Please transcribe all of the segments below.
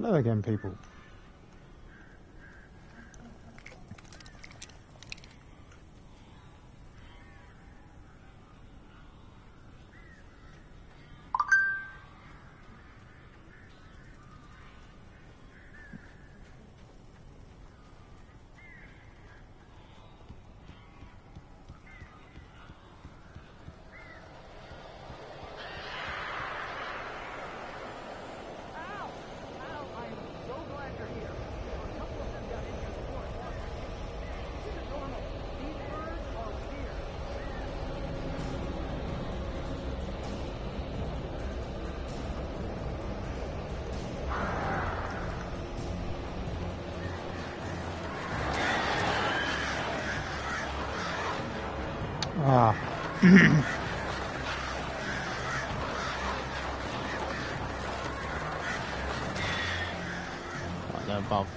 Hello again, people. Ah. Right there above.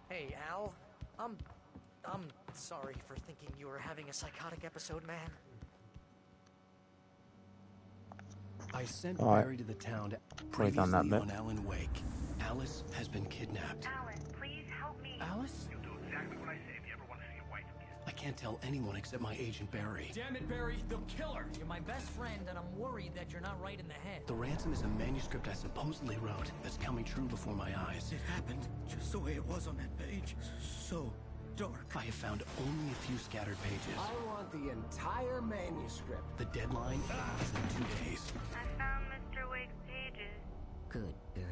Hey, Al. I'm sorry for thinking you were having a psychotic episode, man. I sent Barry to the town to previously on Alan Wake. Alice has been kidnapped. Alan, please help me. Alice? You'll do exactly what I say if you ever want to see your wife again. I can't tell anyone except my agent Barry. Damn it, Barry, they'll kill her. You're my best friend, and I'm worried that you're not right in the head. The ransom is a manuscript I supposedly wrote that's coming true before my eyes. It happened just the way it was on that page. So dark. I have found only a few scattered pages. I want the entire manuscript. The deadline is in 2 days. I found Mr. Wake's pages. Good girl.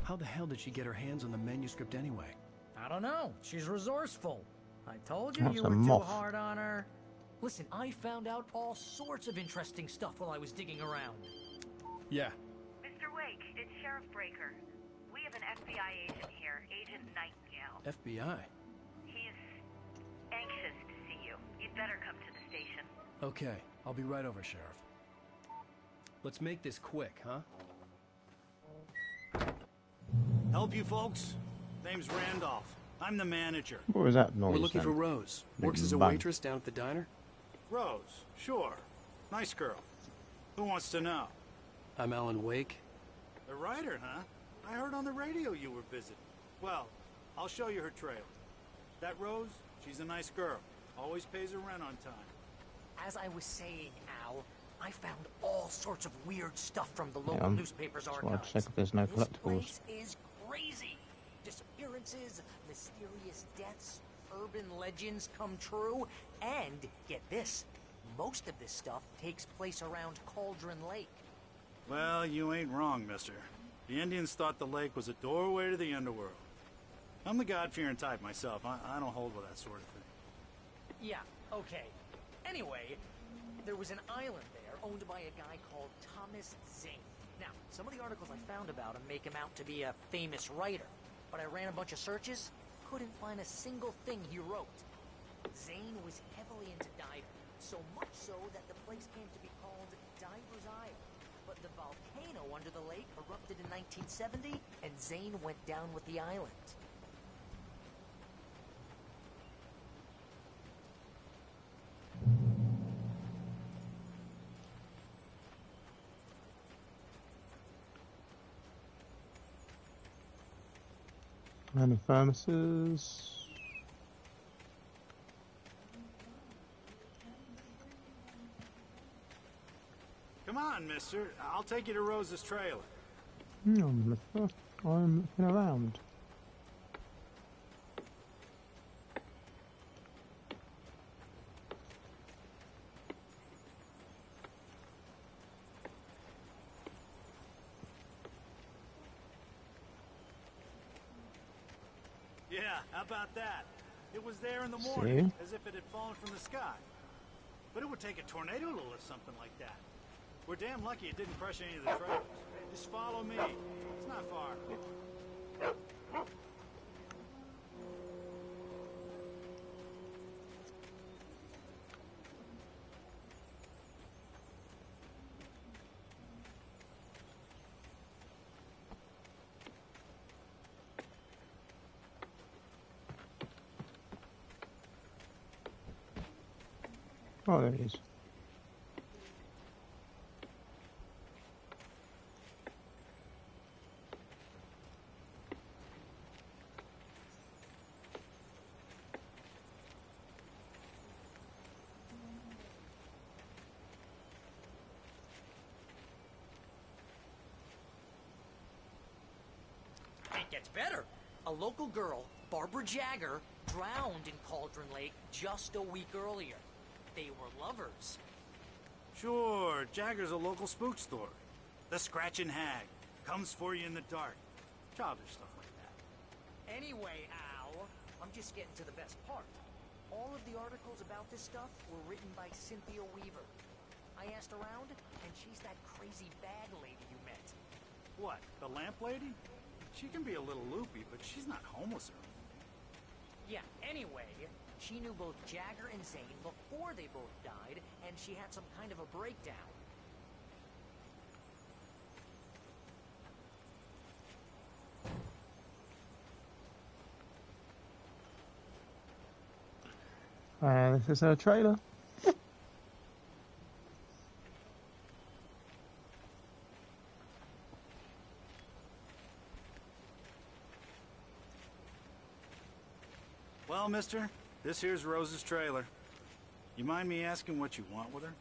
How the hell did she get her hands on the manuscript anyway? I don't know. She's resourceful. I told you That's you a were too moth. hard on her. Listen, I found out all sorts of interesting stuff while I was digging around. Yeah. Mr. Wake, it's Sheriff Breaker. have an FBI agent here, Agent Nightingale. FBI? He's anxious to see you. You'd better come to the station. Okay, I'll be right over, Sheriff. Let's make this quick, huh? Help you folks? Name's Randolph. I'm the manager. What was that noise? We're looking then? for Rose. Big Works as a bang. waitress down at the diner. Rose, sure. Nice girl. Who wants to know? I'm Alan Wake. The writer, huh? I heard on the radio you were visiting. Well, I'll show you her trailer. That Rose, she's a nice girl. Always pays her rent on time. As I was saying, Al, I found all sorts of weird stuff from the local newspaper's Just wanted archives. to check if there's no This collectibles. place is crazy. Disappearances, mysterious deaths, urban legends come true, and get this, most of this stuff takes place around Cauldron Lake. Well, you ain't wrong, mister. The Indians thought the lake was a doorway to the underworld. I'm the God-fearing type myself. I don't hold with that sort of thing. Yeah, okay. Anyway, there was an island there owned by a guy called Thomas Zane. Now, some of the articles I found about him make him out to be a famous writer, but I ran a bunch of searches, couldn't find a single thing he wrote. Zane was heavily into diving, so much so that the place came to be called Diver's Isle. But the volcano under the lake erupted in 1970, and Zane went down with the island. And the furnaces. Come on, mister. I'll take you to Rose's trailer. I'm looking around. Yeah, how about that? It was there in the morning, as if it had fallen from the sky. But it would take a tornado to lift something like that. We're damn lucky it didn't crush any of the trailers. Just follow me. It's not far. Oh, there it is. It gets better. A local girl, Barbara Jagger, drowned in Cauldron Lake just a week earlier. They were lovers. Sure, Jagger's a local spook story. The Scratching Hag. Comes for you in the dark. Childish stuff like that. Anyway, Al, I'm just getting to the best part. All of the articles about this stuff were written by Cynthia Weaver. I asked around, and she's that crazy bag lady you met. What, the lamp lady? She can be a little loopy, but she's not homeless or anything. Yeah, anyway, she knew both Jagger and Zane before they both died, and she had some kind of a breakdown. This is a trailer. Well, mister, this here's Rose's trailer. You mind me asking what you want with her?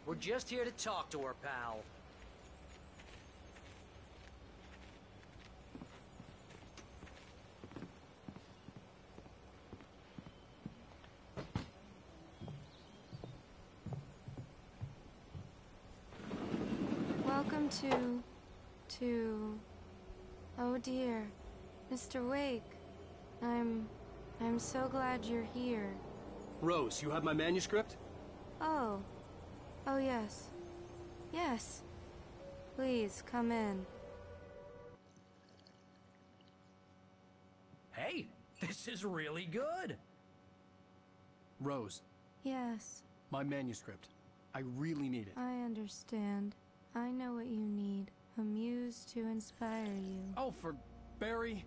We're just here to talk to her, pal. Welcome to... Oh dear, Mr. Wake. I'm so glad you're here. Rose, you have my manuscript? Oh. Oh, yes. Yes. Please, come in. This is really good. Rose, Yes, my manuscript. I really need it. I understand. I know what you need. A muse to inspire you. Oh, for Barry.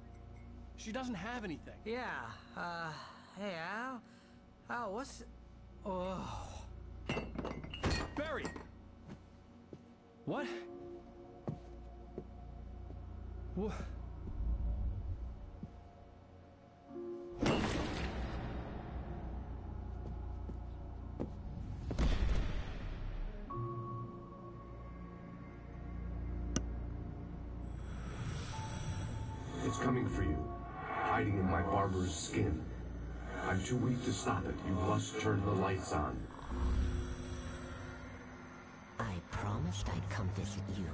She doesn't have anything. Yeah, hey, Al? Al, what's... Oh... Barry! What? What? It's coming for you, hiding in my barber's skin. I'm too weak to stop it. You must turn the lights on. I promised I'd come visit you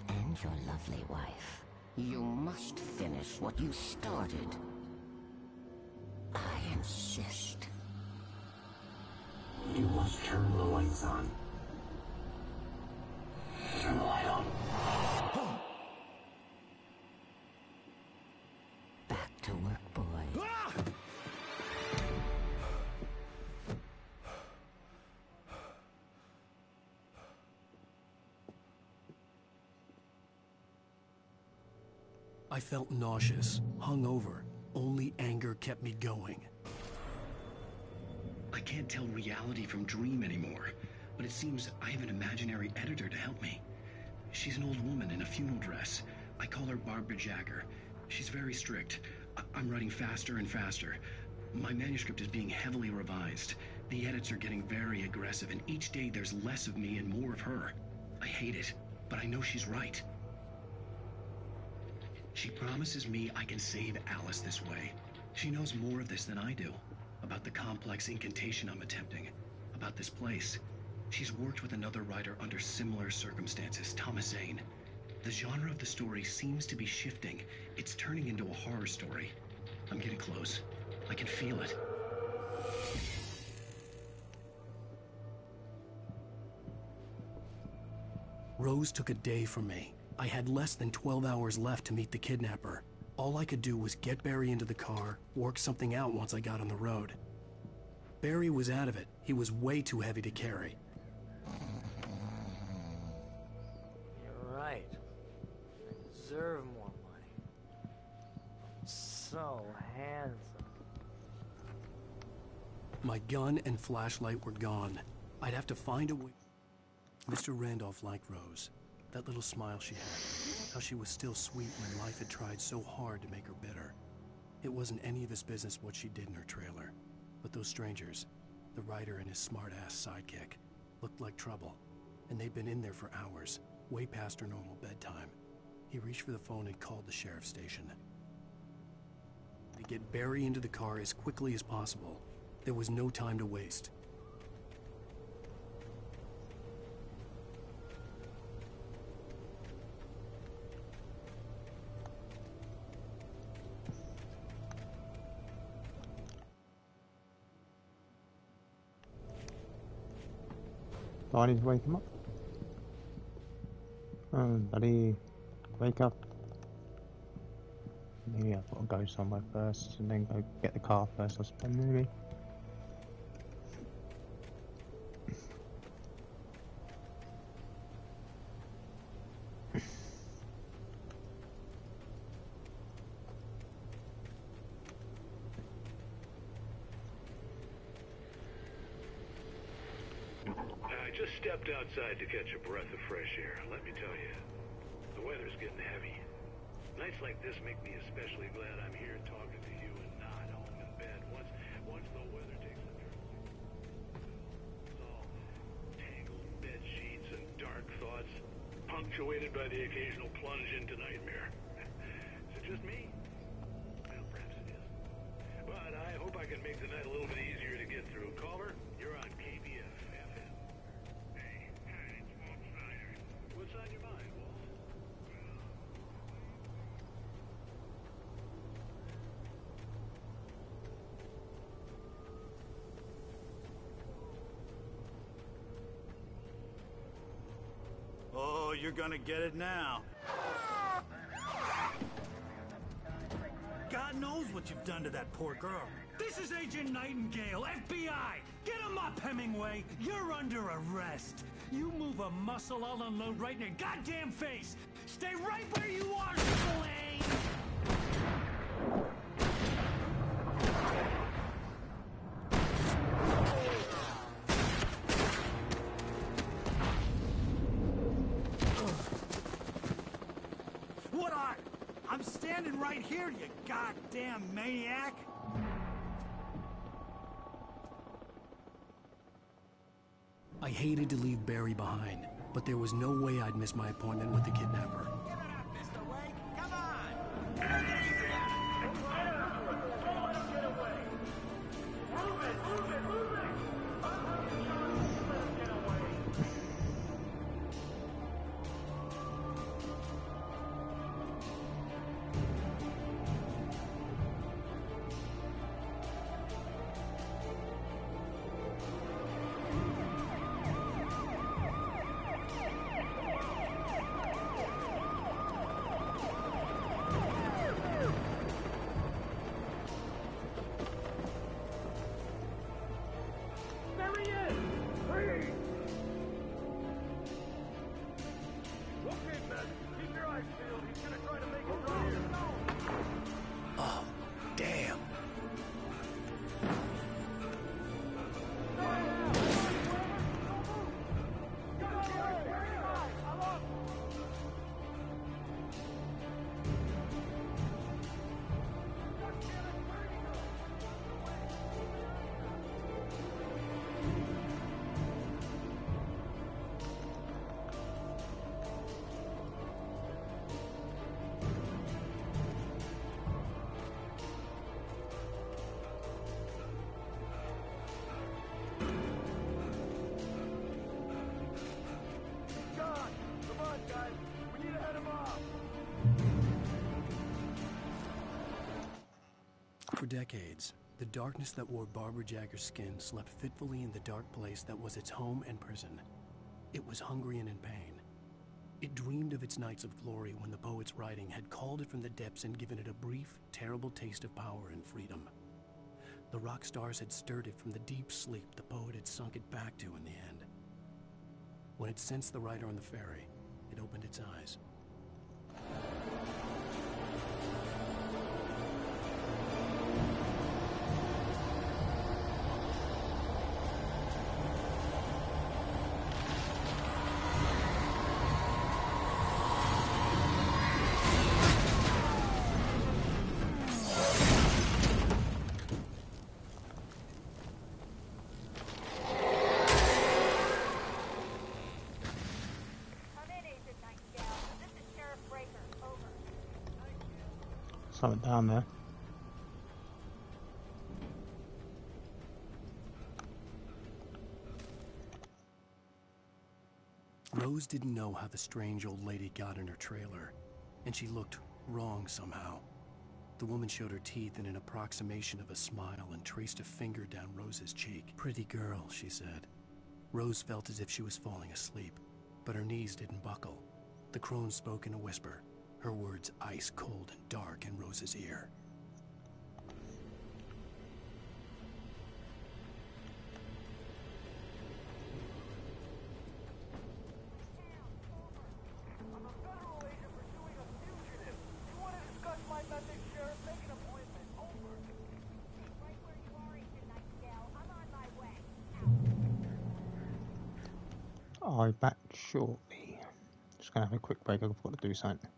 and your lovely wife. You must finish what you started. I insist. You must turn the lights on. Turn the light on. Back to work, boy. Ah! I felt nauseous, hungover. Only anger kept me going. I can't tell reality from dream anymore, but it seems I have an imaginary editor to help me. She's an old woman in a funeral dress. I call her Barbara Jagger. She's very strict. I'm writing faster and faster. My manuscript is being heavily revised. The edits are getting very aggressive, and each day there's less of me and more of her. I hate it, but I know she's right. She promises me I can save Alice this way. She knows more of this than I do. About the complex incantation I'm attempting. About this place. She's worked with another writer under similar circumstances, Thomas Zane. The genre of the story seems to be shifting. It's turning into a horror story. I'm getting close. I can feel it. Rose took a day from me. I had less than 12 hours left to meet the kidnapper. All I could do was get Barry into the car, work something out once I got on the road. Barry was out of it. He was way too heavy to carry. You're right. I deserve more money. I'm so handsome. My gun and flashlight were gone. I'd have to find a way. Mr. Randolph liked Rose. That little smile she had. How she was still sweet when life had tried so hard to make her bitter. It wasn't any of his business what she did in her trailer. But those strangers, the writer and his smart-ass sidekick, looked like trouble. And they'd been in there for hours, way past her normal bedtime. He reached for the phone and called the sheriff's station. To get Barry into the car as quickly as possible. There was no time to waste. Do I need to wake him up? Oh, buddy, wake up. Maybe I've got to go somewhere first and then go get the car first, I suppose, maybe. I just stepped outside to catch a breath of fresh air. Let me tell you, the weather's getting heavy. Nights like this make me especially glad I'm here talking to you and not home in bed. Once the weather takes a turn, it's all tangled bed sheets and dark thoughts, punctuated by the occasional plunge into nightmare. Is it just me? Well, perhaps it is. But I hope I can make the night a little bit easier to get through. Caller, you're on KBF FM. Hey, it's Walt Snyder. What's on your mind, Walt? Oh, you're gonna get it now. God God knows what you've done to that poor girl. This is Agent Nightingale, FBI! Get him up, Hemingway! You're under arrest! You move a muscle, I'll unload right in your goddamn face! Stay right where you are, Blaine! What are? I'm standing right here, you goddamn maniac! I hated to leave Barry behind, but there was no way I'd miss my appointment with the kidnapper. Give it up, Mr. Wake! Come on! Oh, damn. For decades, the darkness that wore Barbara Jagger's skin slept fitfully in the dark place that was its home and prison. It was hungry and in pain. It dreamed of its nights of glory when the poet's writing had called it from the depths and given it a brief, terrible taste of power and freedom. The rock stars had stirred it from the deep sleep the poet had sunk it back to in the end. When it sensed the rider on the ferry, it opened its eyes. Something down there. Rose didn't know how the strange old lady got in her trailer, and she looked wrong somehow. The woman showed her teeth in an approximation of a smile and traced a finger down Rose's cheek. "Pretty girl," she said. Rose felt as if she was falling asleep, but her knees didn't buckle. The crone spoke in a whisper, her words ice cold and dark in Rose's ear. I'll be back shortly. Just gonna have a quick break. I've got to do something.